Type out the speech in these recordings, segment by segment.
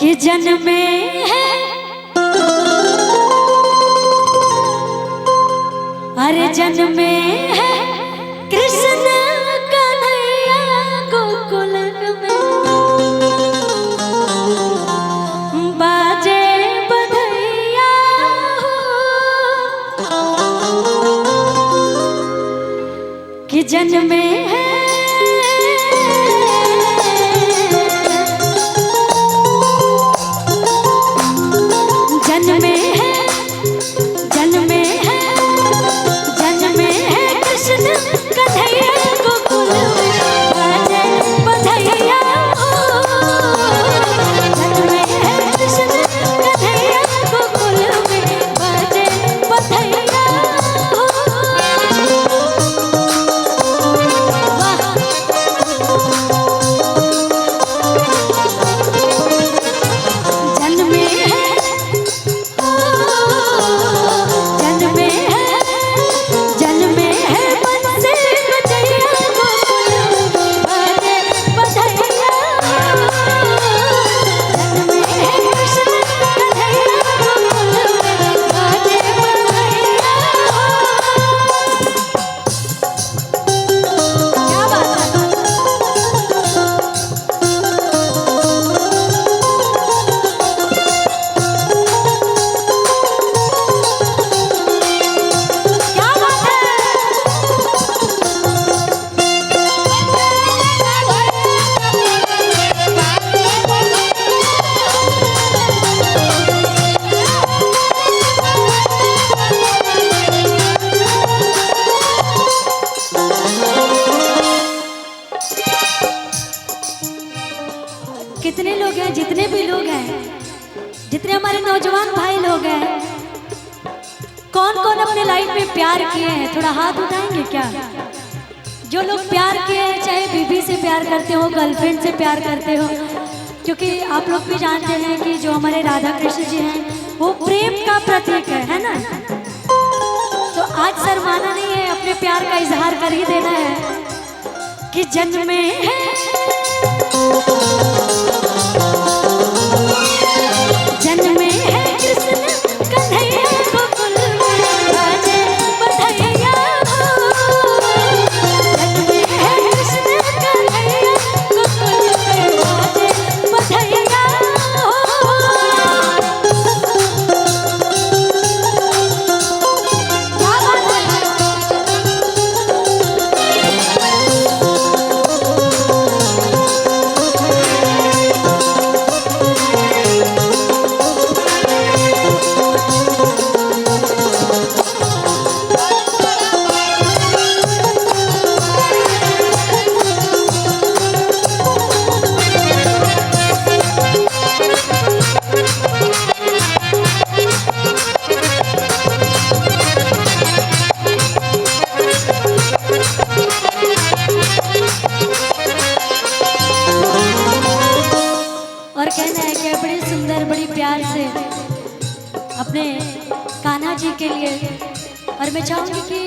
कि जन्मे है अरे जन्मे है कृष्ण कन्हैया गोकुल में बाजे बधैया कि जन्मे है जन्मे है जन्मे है जन्मे है कृष्ण कन्हैया गोकुल में बाजे बधैया जन्मे है कृष्ण कन्हैया गोकुल में बाजे बधैया कितने लोग हैं, जितने भी लोग हैं, जितने हमारे नौजवान भाई लोग हैं, कौन कौन अपने लाइफ में प्यार किए हैं? थोड़ा हाथ उठाएंगे क्या? जो लोग प्यार किए हैं, चाहे बीवी से प्यार करते हो, गर्लफ्रेंड से प्यार करते हो, क्योंकि आप लोग भी जानते हैं कि जो हमारे राधा कृष्ण जी हैं वो प्रेम का प्रतीक है ना? तो आज शर्माना नहीं है, अपने प्यार का इजहार कर ही देना है कि जन्मे है जन्मे है कृष्ण कन्हैया गोकुल में बाजे बधैया जन्मे है कृष्ण कन्हैया गोकुल में बाजे बधैया और कहना है कि बड़ी सुंदर बड़ी प्यार से अपने कान्हा जी के लिए। और मैं चाहूँगी कि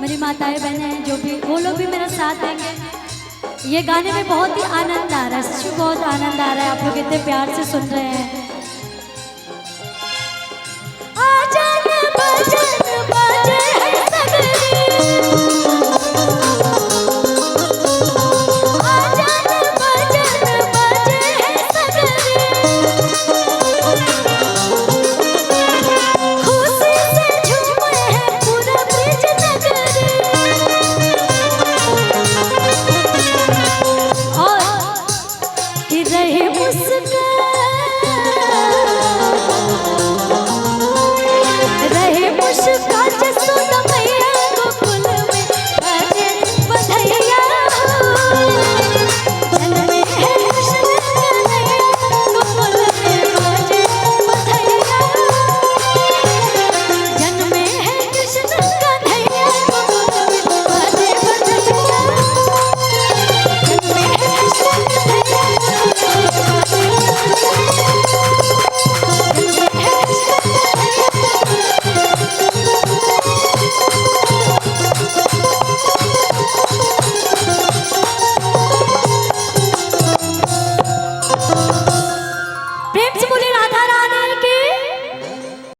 मेरी माताएं बहनें हैं जो भी, वो लोग भी मेरा साथ देंगे। ये गाने में बहुत ही आनंद आ रहा है, सच में बहुत आनंद आ रहा है। आप लोग इतने प्यार से सुन रहे हैं। रहे मुस्कान प्रेम से बोले राधा रानी की।